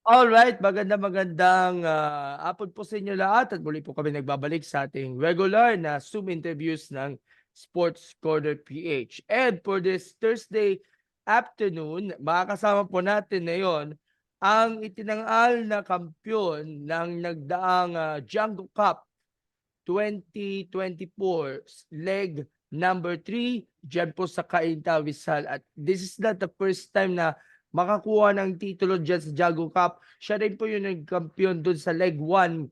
Alright, magandang hapon po sa inyo lahat at muli po kami nagbabalik sa ating regular na Zoom interviews ng Sports Corner PH. And for this Thursday afternoon, makakasama po natin ngayon ang itinangal na kampiyon ng nagdaang Django Cup 2024 leg number 3 diyan po sa Cainta Rizal. At this is not the first time na makakuha ng titulo diyan sa Jago Cup. Siya rin po yung nagkampiyon dun sa leg 1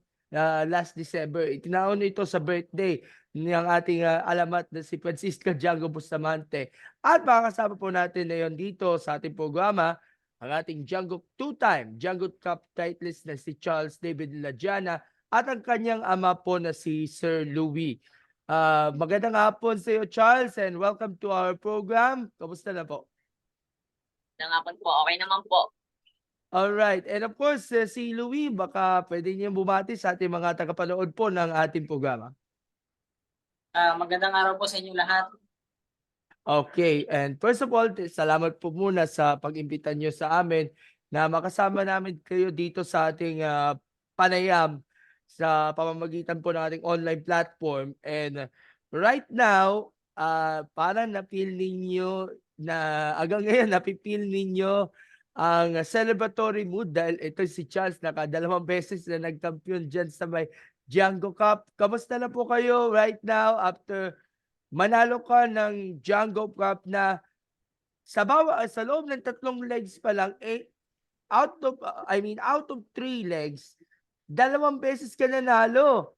last December. Itinaon ito sa birthday ng ating alamat na si Francisco Jago Bustamante. At makakasama po natin ngayon dito sa ating programa ang ating two-time Django Cup titleist na si Charles David Ladiana at ang kanyang ama po na si Sir Louie. Magandang hapon sa iyo, Charles, and welcome to our program. Kamusta na po? Hapon po, okay naman po. Alright, and of course, si Louie, baka pwede niyong bumati sa ating mga tagapanood po ng ating programa. Magandang araw po sa inyo lahat. Okay, and first of all, salamat po muna sa pag-imbita niyo sa amin na makasama namin kayo dito sa ating panayam sa pamamagitan po ng ating online platform. And right now, parang napil ninyo na hanggang ngayon napipil ninyo ang celebratory mood dahil ito si Charles nakadalawang beses na nagkampiyon dyan sa may Django Cup. Kamusta na po kayo right now after manalo ka ng Django Cup na sa loob ng 3 legs pa lang, out of 3 legs, 2 beses ka nanalo.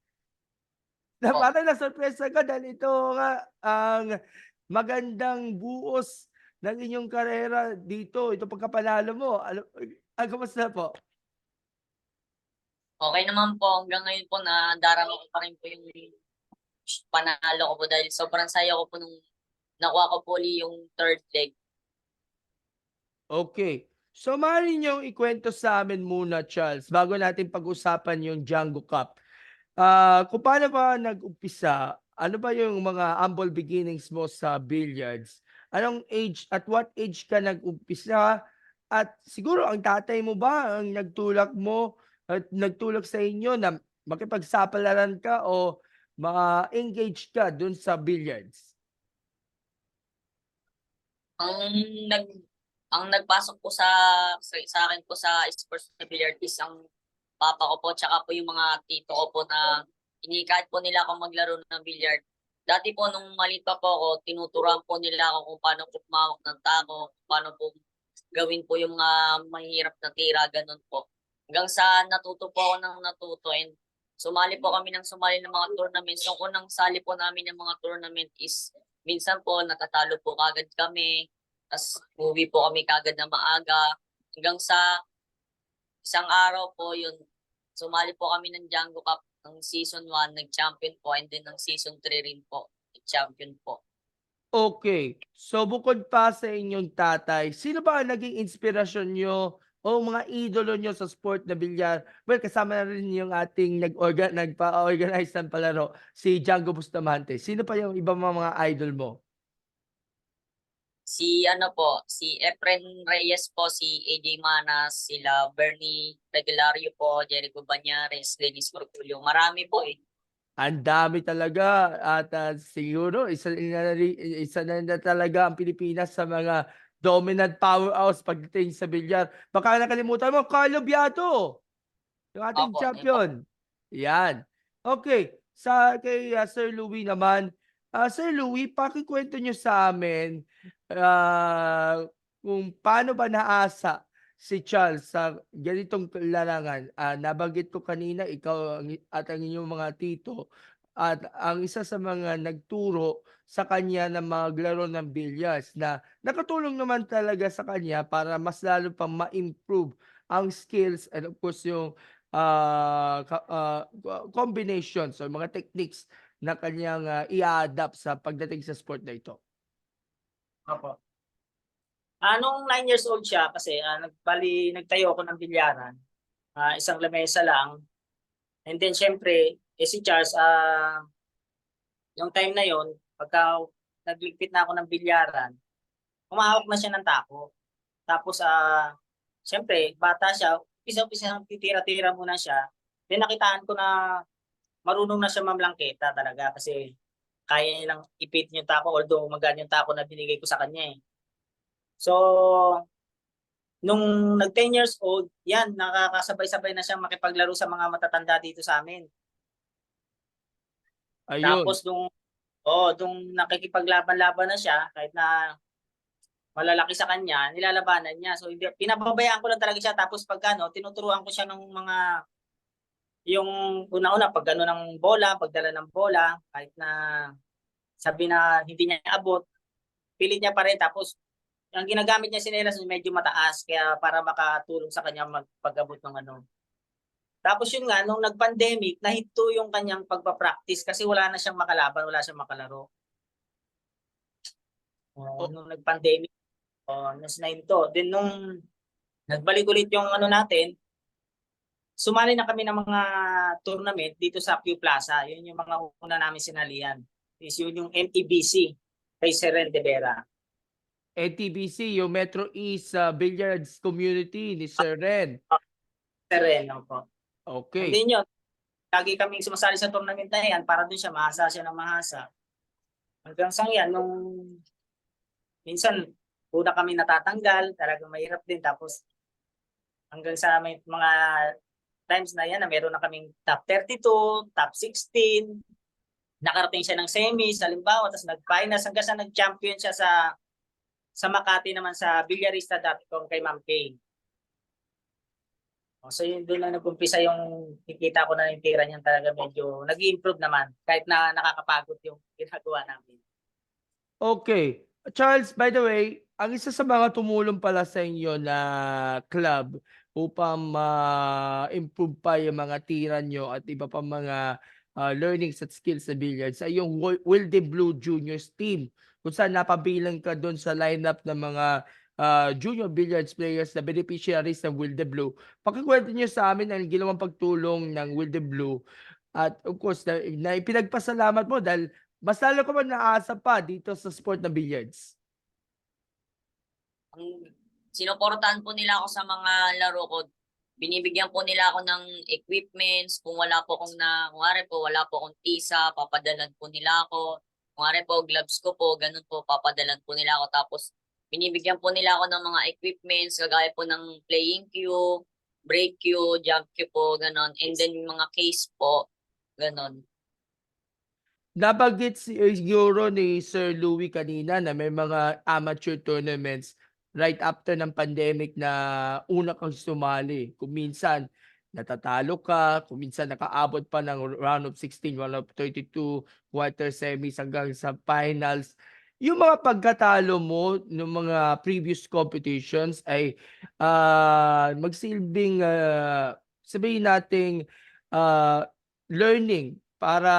Na Oh. parang nasurpresa ka dahil ito nga ang magandang buos ng inyong karera dito, ito pagkapanalo mo. Kamusta po? Okay naman po, hanggang ngayon po nadarama ko pa rin po yung panalo ko po dahil sobrang saya ko po nung nakuha ko po yung third leg. Okay. So maaari niyong ikwento sa amin muna, Charles, bago natin pag-usapan yung Django Cup. Kung paano ba nag-umpisa, ano ba yung mga humble beginnings mo sa billiards? Anong age at what age ka nag-umpisa? At siguro ang tatay mo ba ang nagtulak mo at nagtulak sa inyo na makipagsapalaran ka o ma-engage ka dun sa billiards? Ang nag ang nagpasok po sa akin po sa sports na billiard is ang papa ko po tsaka po yung mga tito ko po na inikahit po nila akong maglaro ng billiard. Dati po nung maliit pa po ako, tinuturuan po nila ako kung paano po kumawak ng tako, kung paano po gawin po yung mga mahirap na tira, ganun po. Hanggang sa natuto po ako ng natuto and sumali po kami ng mga tournaments. Yung unang sali po namin ng mga tournament is minsan po natatalo po kagad kami, tapos uwi po kami kagad na maaga. Hanggang sa isang araw po yun, sumali po kami ng Django Cup ng season 1, nag-champion po, and then ng season 3 rin po, nag-champion po. Okay. So bukod pa sa inyong tatay, sino ba ang naging inspirasyon niyo o mga idolo niyo sa sport na bilyar? Well, kasama na rin yung ating nagpa-organize ng palaro, si Django Bustamante. Sino pa yung ibang mga idol mo? Si Efren Reyes po, si AJ Manas, sila Bernie Regulario po, Jericho Banyares, Dennis Corpulio. Marami po eh. Ang dami talaga at, siguro isa na talaga ang Pilipinas sa mga dominant powerhouse pagdating sa bilyar. Baka nakalimutan mo Carlo Biado, yung ating Opo, yun po. champion. 'Yan. Okay, kay, Sir Louie naman. Sir Louie, pakikwento niyo sa amin, ah, kung paano ba naasa si Charles sa ganitong larangan. Nabanggit ko kanina ikaw at ang inyong mga tito at ang isa sa mga nagturo sa kanya na maglaro ng bilyas na nakatulong naman talaga sa kanya para mas lalo pang ma-improve ang skills and of course yung combinations or mga techniques na kanyang i-a-adapt sa pagdating sa sport na ito. Opo. Nung 9 years old siya kasi, nagtayo ako ng bilyaran, isang lamesa lang. And then siyempre, si Charles, yung time na yon pagka nagligpit na ako ng bilyaran, humahawak na siya ng tako. Tapos, siyempre, bata siya, umpisa titira-tira muna siya. Then nakitaan ko na marunong na siya mamlangketa talaga kasi kaya niya lang ipit yung tako although magaan yung tako na binigay ko sa kanya eh. So, nung nag 10 years old, yan, nakakasabay-sabay na siyang makipaglaro sa mga matatanda dito sa amin. Ayun. Tapos nung nakikipaglaban-laban na siya, kahit na malalaki sa kanya, nilalabanan niya. So, pinababayaan ko lang talaga siya. Tapos pagka, tinuturuan ko siya ng mga, yung una-una, pag ng bola, pagdala ng bola, kahit na sabi na hindi niya abot, pilit niya pa rin. Tapos, ang ginagamit niya sinelas medyo mataas, kaya para makatulong sa kanya magpag-abot ng ano. Tapos yun nga, nung nag-pandemic, nahinto yung kanyang pagpa-practice kasi wala na siyang makalaban, wala siyang makalaro. O- Nung nag-pandemic, nas nahinto. Then nung nagbalik ulit yung ano natin, sumali na kami ng mga tournament dito sa Q Plaza. Yun yung mga una namin sinalihan. Is yun yung MEBC kay Seren de Vera. NTBC, yung Metro East Billiards Community ni Sir Ren. Seren, po. And Okay. then yun, lagi kaming sumasali sa tournament na yan para dun siya mahasa siya ng mahasa. Hanggang sa yan, nung minsan, una kami natatanggal, talagang mahirap din. Tapos hanggang sa may mga times na yan na meron na kaming top 32, top 16, nakarating siya ng semis, halimbawa, tapos nag-finals hanggang sa nag-champion siya sa Makati naman sa Villarista.com kay Ma'am Kay. So yun doon na nag-umpisa yung kikita ko na yung tira niyan talaga medyo nag-improve naman kahit na nakakapagod yung ginagawa namin. Okay. Charles, by the way, ang isa sa mga tumulong pala sa inyo na club upang ma-improve pa yung mga tira nyo at iba pa mga learnings at skills sa billiards ay yung Wilde Blue Juniors team kung saan napabilang ka doon sa lineup ng mga junior billiards players na beneficiaries ng Wilde Blue. Pakikwento nyo sa amin ang ginawang pagtulong ng Wilde Blue at of course na ipinagpasalamat mo dahil mas lalo ka ba naasa pa dito sa sport na billiards? Sinuportahan po nila ako sa mga laro ko. Binibigyan po nila ako ng equipments. Kung wala po kunwari po, wala po akong tisa, papadalan po nila ako. Kunwari po, gloves ko po, ganun po, papadalan po nila ako. Tapos, binibigyan po nila ako ng mga equipments, kagaya po ng playing cue, break cue, jump cue po, ganun. And then, yung mga case po, ganun. Nabanggit siguro ni Sir Louie kanina na may mga amateur tournaments right after ng pandemic na una kang sumali. Kung minsan natatalo ka, kung minsan nakaabot pa ng round of 16, round of 32, quarter semis hanggang sa finals. Yung mga pagkatalo mo ng mga previous competitions ay magsilbing sabihin nating learning para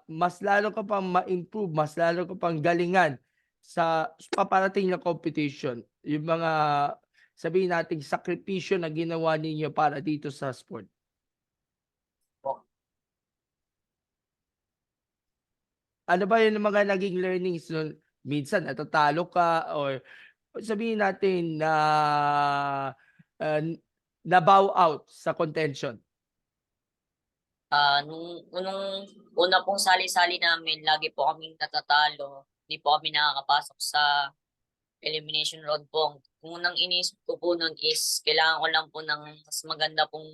mas lalo ka pang ma-improve, mas lalo ka pang galingan sa paparating na competition. Yung mga sabihin nating sakripisyo na ginawa ninyo para dito sa sport. Ano ba yung mga naging learnings nun? Minsan natatalo ka or sabihin natin na uh, na-bow out sa contention. Nung una pong sali-sali namin, lagi po kaming natatalo. Hindi po kami nakakapasok sa elimination round po. Kung unang inisip ko po nun is kailangan ko lang po ng mas maganda pong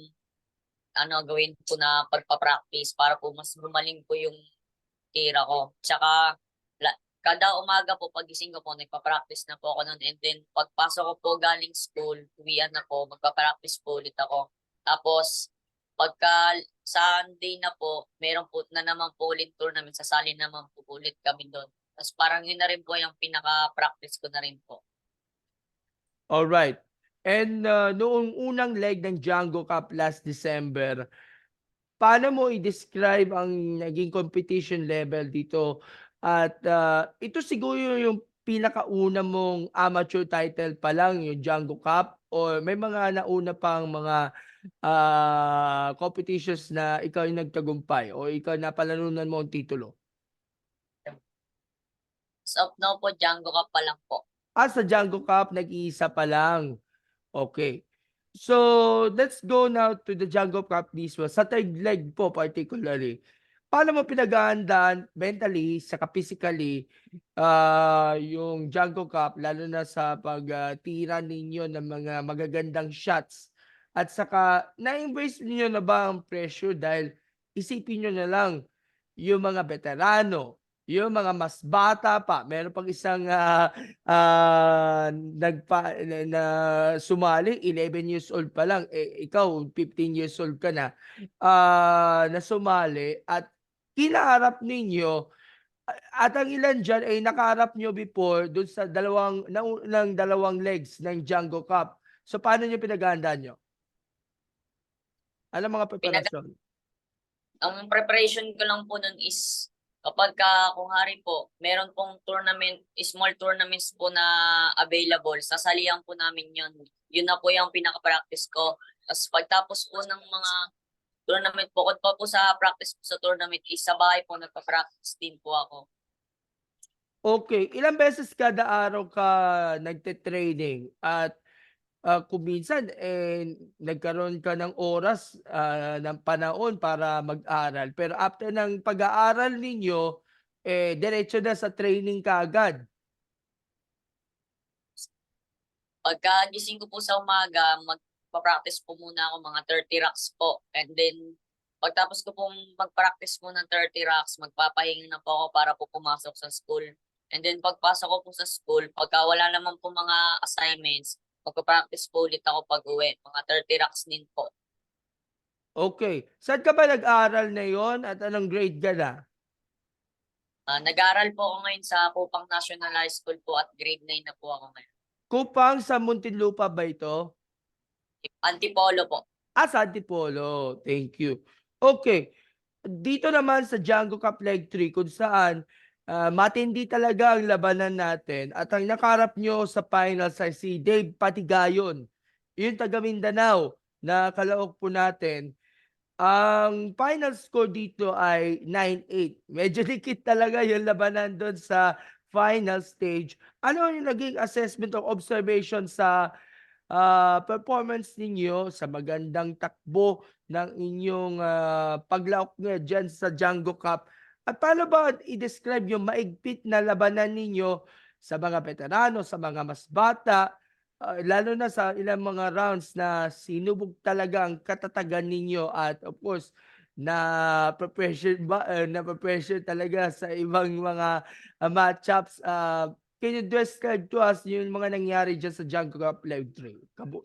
gawin po na pagpa-practice para po mas gumaling po yung tira ko. Tsaka kada umaga po pagising ko po nagpa-practice na po ako nun, and then pagpasok ko po galing school, uwian na po, magpa-practice po ulit ako. Tapos pagka Sunday na po, meron po na naman po ulit tournament, sasali naman po ulit kami doon. Tapos parang yun na rin po yung pinaka-practice ko na rin po. Alright. And noong unang leg ng Django Cup last December, paano mo i-describe ang naging competition level dito? At ito siguro yung pinakauna mong amateur title pa lang, yung Django Cup, or may mga nauna pang mga competitions na ikaw yung nagtagumpay o ikaw napalanunan mo ang titulo? So now po, Django ka pa lang po. Sa Django Cup, nag-iisa pa lang. Okay. So, let's go now to the Django Cup mismo. Sa third leg po particularly, paano mo pinaghahandaan mentally saka physically, yung Django Cup lalo na sa tira ninyo ng mga magagandang shots at saka na-embrace niyo na ba ang pressure dahil isipin niyo na lang yung mga veterano, yung mga mas bata pa, meron pang isang, na sumali 11 years old pa lang, eh, ikaw 15 years old ka na, na sumali at kinaharap ninyo at ang ilan diyan ay nakaharap niyo before dun sa naunang dalawang legs ng Django Cup. So, paano niyo pinaghahandaan niyo? Anong mga Pinag preparasyon? ang preparation ko lang po nun is kapagka kunwari po, meron pong tournament, small tournaments po na available, sasalihan po namin yun. Yun na po yung pinaka-practice ko. Tapos pagtapos po ng mga tournament po, kung pa po sa practice po sa tournament, is sa bahay po nagpa-practice din po ako. Okay, ilang beses kada araw ka nagte-training at, kung minsan, eh, nagkaroon ka ng oras, ng panahon para mag-aral pero after ng pag-aaral ninyo, eh, diretso na sa training kaagad? Pagka gising ko po sa umaga, magpa-practice po muna ako mga 30 racks po. And then, pagtapos ko pong mag-practice po ng 30 racks, magpapahinga na po ako para po pumasok sa school. And then, pagpasok ko po sa school, pagka wala naman po mga assignments, magpa-practice po ulit ako pag-uwi. Mga 30 racks din po. Okay, saan ka ba nag-aral na yon at anong grade ka na? Nag-aaral po ako ngayon sa Kupang National High School po at grade 9 na po ako ngayon. Kupang sa Muntinlupa ba ito? Antipolo po. Sa Antipolo, thank you. Okay, dito naman sa Django Cup Leg 3 kung saan, matindi talaga ang labanan natin at ang nakaharap niyo sa finals ay si Dave Patigayon, yung taga Mindanao na kalaok po natin. Ang final score dito ay 9-8. Medyo dikit talaga yung labanan dun sa final stage. Ano yung naging assessment o observation sa performance ninyo sa magandang takbo ng inyong, paglaok nga diyan sa Django Cup at paano ba i-describe yung maigpit na labanan ninyo sa mga veterano, sa mga mas bata, lalo na sa ilang mga rounds na sinubok talaga ang katatagan ninyo at of course nape-pressure talaga sa ibang mga, matchups, can you describe to us yung mga nangyari diyan sa Django Cup Live 3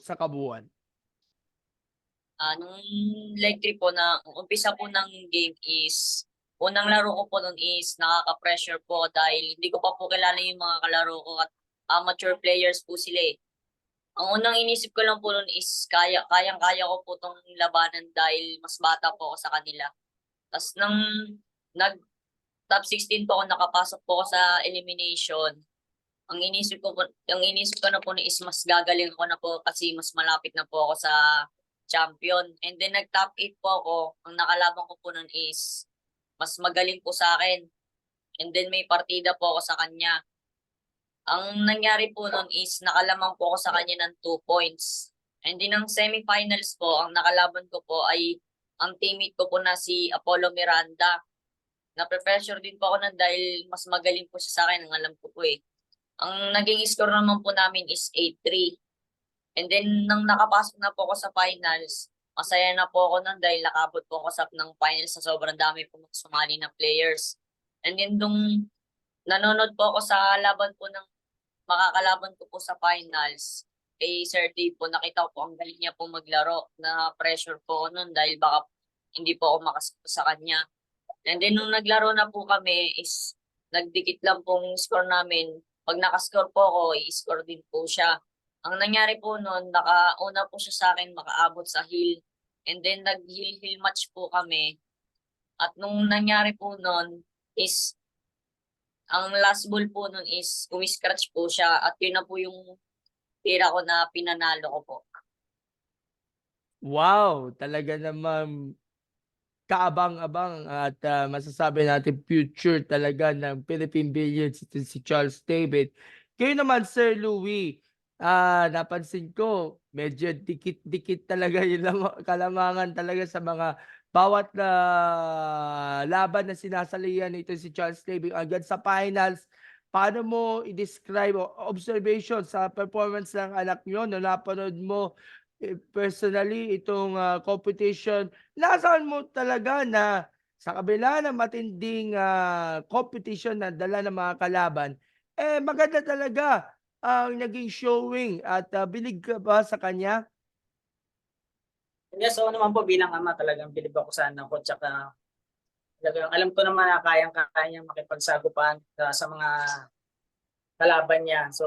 sa kabuuan? Nung leg 3 po na umpisa po ng game is, unang laro ko po nun is nakaka-pressure po dahil hindi ko pa po kilala yung mga kalaro ko at amateur players po sila eh. Ang unang inisip ko lang po nun is kayang-kaya ko po tong labanan dahil mas bata po ako sa kanila. Tapos nang nag top 16 po ako, nakapasok po ako sa elimination. Ang inisip ko na po is mas gagaling ako na po kasi mas malapit na po ako sa champion. And then nag-top 8 po ako. Ang nakalaban ko po nun is mas magaling po sa akin. And then may partida po ako sa kanya. Ang nangyari po nun is nakalamang po ako sa kanya ng 2 points. And then ang semifinals po, ang nakalaban ko po ay ang teammate ko po na si Apollo Miranda. Na-pressure din po ako nun dahil mas magaling po siya sa akin, ang alam ko po eh. Ang naging score naman po namin is 8-3. And then, nang nakapasok na po ako sa finals, masaya na po ako nun dahil nakabot po ako ng finals sa sobrang dami po sumali na players. And then, nung nanonood po ako sa laban po ng makakalaban ko po sa finals, kay Sir Dave po, nakita ko po ang galing niya po maglaro. Na pressure po ako nun dahil baka hindi po ako makasama sa kanya. And then, nung naglaro na po kami is nagdikit lang pong score namin. Pag nakascore po ako, i-score din po siya. Ang nangyari po noon, nakauna po siya sa akin makaabot sa hill. And then nag-hill match po kami. At nung nangyari po noon is, ang last ball po noon is umi-scratch po siya. At yun na po yung tira ko na pinanalo ko po. Wow, talaga namang kaabang-abang at, masasabi natin future talaga ng Philippine Billiards ito si Charles David. Kayo naman Sir Louie, napansin ko medyo dikit-dikit talaga yung kalamangan talaga sa mga bawat na laban na sinasalihan nito si Charles David agad sa finals. Paano mo i-describe o observation sa performance ng anak niyo na napanood mo, personally itong, competition? Nasaan mo talaga na sa kabila ng matinding, competition na dala ng mga kalaban, maganda talaga ang naging showing at, bilib ka ba sa kanya? Yes, oo naman po bilang ama talagang bilib ako sa anak ko tsaka talagang alam ko naman na kayang-kaya niyang makipagsagupan sa mga kalaban niya. So,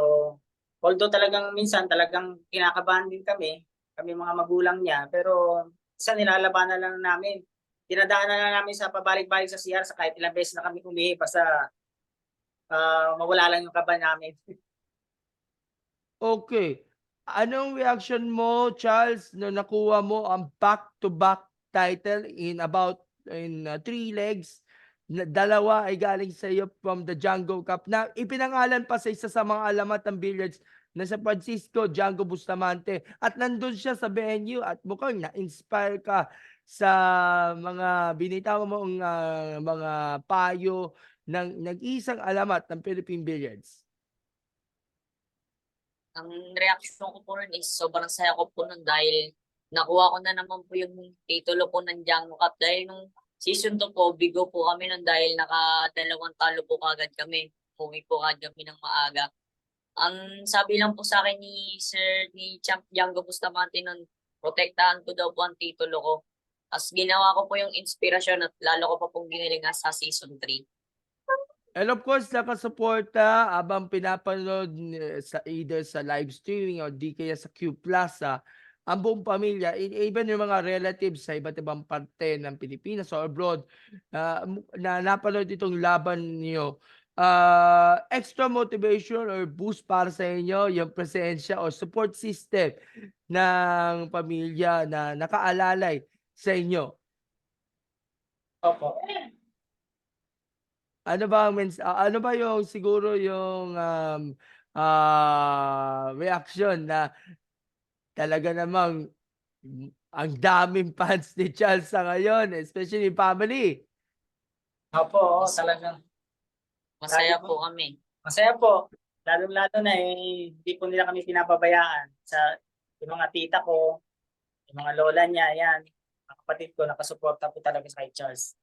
although talagang minsan talagang kinakabahan din kami mga magulang niya, pero minsan nilalabanan lang namin. Dinadaanan lang namin sa pabalik-balik sa CR sa kahit ilang beses na kami umihi basta mawala lang yung kaba namin. Okay. Anong reaction mo, Charles, nung nakuha mo ang back-to-back title in 3 legs, na dalawa ay galing sa iyo from the Django Cup na ipinangalan pa sa isa sa mga alamat ng billiards na sa Francisco Django Bustamante at nandun siya sa venue at mukhang na-inspire ka sa mga binitawan mong, mga payo ng nag-iisang alamat ng Philippine Billiards? Ang reaksyon ko po nun is sobrang saya ko po nun dahil nakuha ko na naman po yung titulo po ng Django Cup. Dahil nung season 2 po, bigo po kami nun dahil nakadalawang talo po kagad kami. Umuwi po kagad kami ng maaga. Ang sabi lang po sa akin ni Champ Django Bustamante nun, protektahan ko daw po ang titulo ko. Tapos ginawa ko po yung inspirasyon at lalo ko pa pong ginilingan sa season 3. And of course, nakasuporta habang pinapanood sa either sa live streaming o di kaya sa Q Plaza, ang buong pamilya, even yung mga relatives sa iba't ibang parte ng Pilipinas or abroad, na napanood itong laban niyo. Extra motivation or boost para sa inyo yung presensya o support system ng pamilya na nakaalalay sa inyo. Opo. Ano ba yung siguro yung, reaksyon na talaga namang, ang daming fans ni Charles sa ngayon, especially family? Opo, oo, Mas, talagang masaya lagi po. po kami. Masaya po. Lalong-lalo na hindi po nila kami pinapabayaan. Yung mga tita ko, yung mga lola niya, yan. Mga kapatid ko, nakasuporta po talaga sa kay Charles.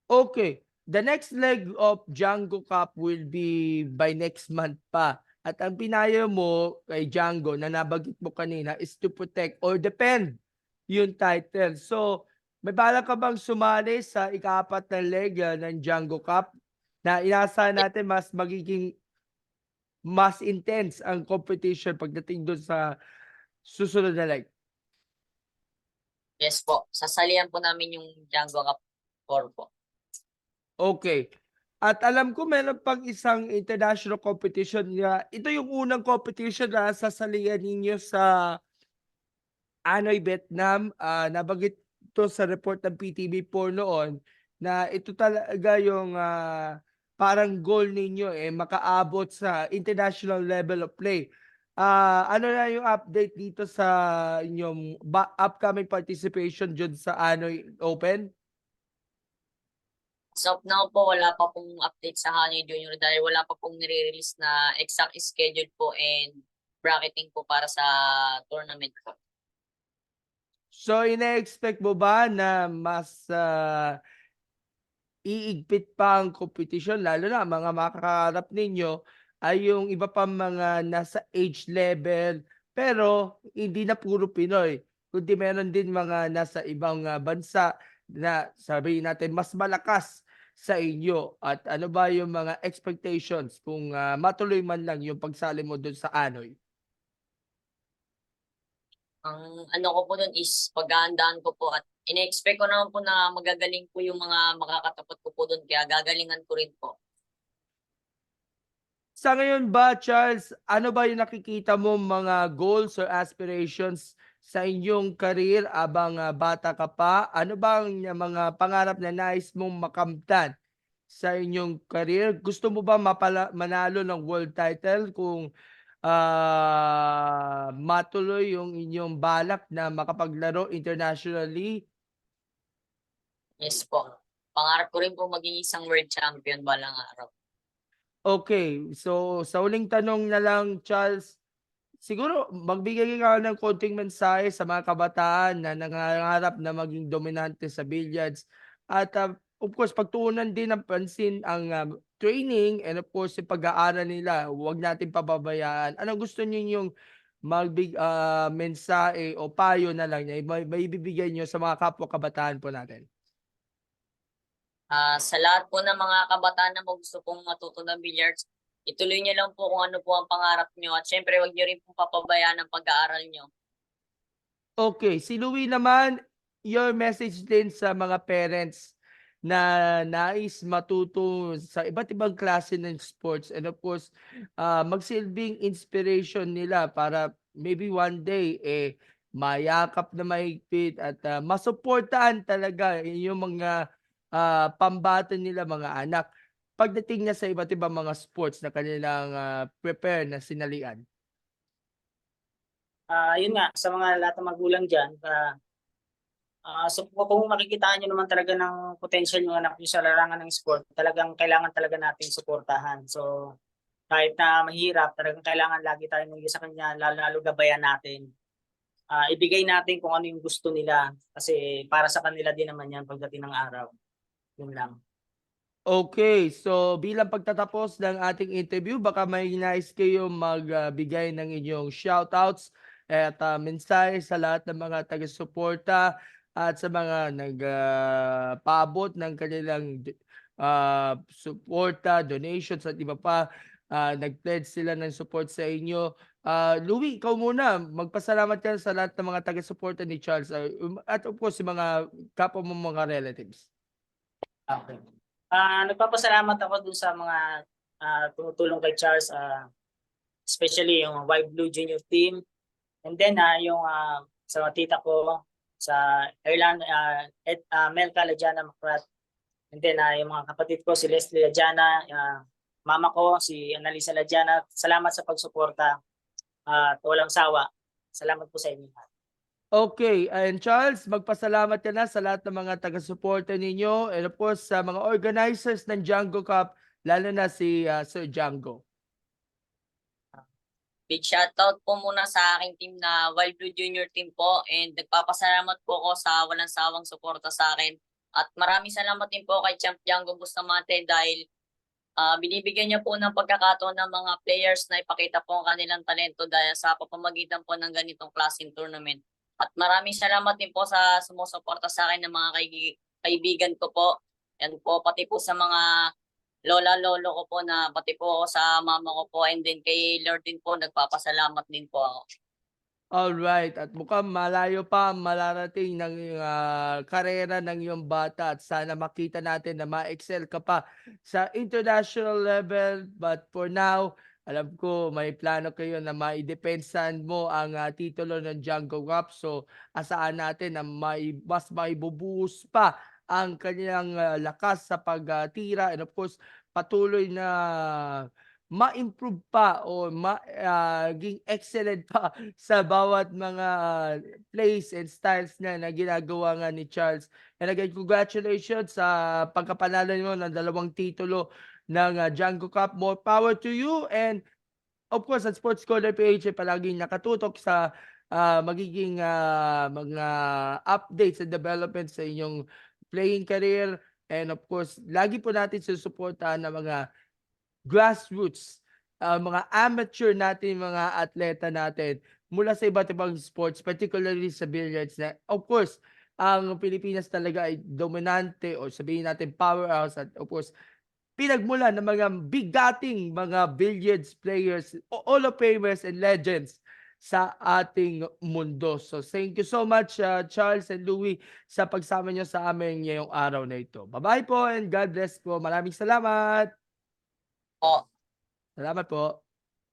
Okay, the next leg of Django Cup will be by next month pa at ang pinayo mo kay Django na nabanggit mo kanina is to protect or defend yung title. So, may balak ka bang sumali sa ika-4 na leg, ng Django Cup na inaasahan natin mas intense ang competition pagdating dun sa susunod na leg? Yes po, sasalihan po namin yung Django Cup 4 po. Okay. At alam ko meron pang isang international competition nga ito yung unang competition na sasalihan ninyo sa Hanoi, Vietnam. Nabanggit 'to sa report ng PTV4 noon na ito talaga yung, parang goal ninyo, makaabot sa international level of play. Ano na yung update dito sa inyong upcoming participation diyan sa Hanoi Open? As of now po, wala pa pong update sa Hanoi Junior dahil wala pa pong nire-release na exact schedule po and bracketing po para sa tournament po. So ine-expect mo ba na mas, iigpit pa ang kompetisyon lalo na ang mga makakaharap ninyo ay yung iba pang mga nasa age level, pero hindi na puro Pinoy, kundi meron din mga nasa ibang, bansa na sabihin natin mas malakas sa inyo at ano ba yung mga expectations kung, matuloy man lang yung pagsali mo dun sa Anoy? Ang ano ko po dun is paghahandaan ko po at ine-expect ko naman po na magagaling po yung mga makakatapat ko po dun kaya gagalingan ko rin po. Sa ngayon ba, Charles, ano ba yung nakikita mo mga goals or aspirations sa inyong career abang bata ka pa? Ano ba ang mga pangarap na nais mong makamtan sa inyong career? Gusto mo ba manalo ng world title kung matuloy yung inyong balak na makapaglaro internationally? Yes po. Pangarap ko rin po maging isang world champion balang araw. Okay, so sa huling tanong na lang, Charles, siguro magbigay ka ng konting mensahe sa mga kabataan na nangangarap na maging dominante sa billiards at, of course pagtuunan din ng pansin ang, training and of course yung pag-aaral nila, huwag natin pababayaan. Ano gusto ninyong mensahe o payo na lang na maibibigay niyo sa mga kapwa kabataan po natin? Sa lahat po ng mga kabataan na gusto pong matuto ng billiards, ituloy niyo lang po kung ano po ang pangarap niyo at syempre huwag niyo rin pong papabayaan ang pag-aaral niyo. Okay, si Louie naman, your message din sa mga parents na nais matuto sa iba't ibang klase ng sports and of course, magsilbing inspiration nila para maybe one day, mayakap na mahigpit at, masuportahan talaga yung mga, pambata nila mga anak pagdating na sa iba't ibang mga sports na kanilang, prepare na sinalian. Yun nga, sa mga lahat ng magulang diyan, so kung makikitaan niyo naman talaga ng potential yung anak niyo sa larangan ng sport, talagang kailangan talaga nating suportahan. So, kahit na mahirap, talagang kailangan lagi tayong nandiyan sa kanya, lalo gabayan natin. Ibigay natin kung ano yung gusto nila kasi para sa kanila din naman yan pagdating ng araw. Yun lang. Okay, so bilang pagtatapos ng ating interview, baka may nais kayo magbigay ng inyong shoutouts at, mensahe sa lahat ng mga taga-suporta at sa mga paabot ng kanilang suporta, donations at iba pa, nag-pledge sila ng support sa inyo. Louie, ikaw muna, magpasalamat ka sa lahat ng mga taga-suporta ni Charles, at of course yung mga kapwa mong mga relatives. Okay. Nagpapasalamat ako dun sa mga tumutulong kay Charles, especially yung White Blue Junior Team. And then yung sa mga tita ko sa Ireland, Melka Lajana Macrat. And then yung mga kapatid ko, si Leslie Lajana, mama ko, si Annalisa Lajana. Salamat sa pagsuporta at walang sawa. Salamat po sa inyo. Okay, and Charles, magpasalamat ka na sa lahat ng mga taga-suporta ninyo and of course sa mga organizers ng Django Cup, lalo na si, Sir Django. Big shoutout po muna sa aking team na Wild Blue Junior Team po and nagpapasalamat po ako sa walang sawang suporta sa akin. At maraming salamat din po kay Champ Django Bustamante dahil binibigyan niya po ng pagkakataon ng mga players na ipakita po ang kanilang talento dahil sa pamamagitan po ng ganitong klaseng tournament. At maraming salamat din po sa sumusuporta sa akin ng mga kaibigan ko po. Yan po, pati po sa mga lola-lolo ko po na pati po ako sa mama ko po and then kay Lord din po nagpapasalamat din po ako. Alright, at mukhang malayo pa ang mararating ng, karera ng iyong bata at sana makita natin na ma-excel ka pa sa international level. But for now, alam ko may plano kayo na maidepensahan mo ang, titulo ng Django Cup. So, asahan natin na mas maibubuhos pa ang kanyang, lakas sa pagtira and of course patuloy na ma-improve pa o maging excellent pa sa bawat mga, plays and styles niya na ginagawa nga ni Charles. And again, congratulations sa pagkapanalo niyo ng 2 titulo ng, Django Cup. More power to you and of course, ang Sports Corner PH ay palaging nakatutok sa, magiging, mga updates and developments sa inyong playing career and of course, lagi po natin susuportahan ang mga grassroots, mga amateur natin, mga atleta natin mula sa iba't ibang sports, particularly sa billiards na of course, ang Pilipinas talaga ay dominante o sabihin natin powerhouse at of course, pinagmulan ng mga bigating mga billiards players, Hall of Famers and legends sa ating mundo. So thank you so much, Charles and Louie sa pagsama niyo sa amin ngayong araw na ito. Bye-bye po and God bless po. Maraming salamat. Po. Salamat po.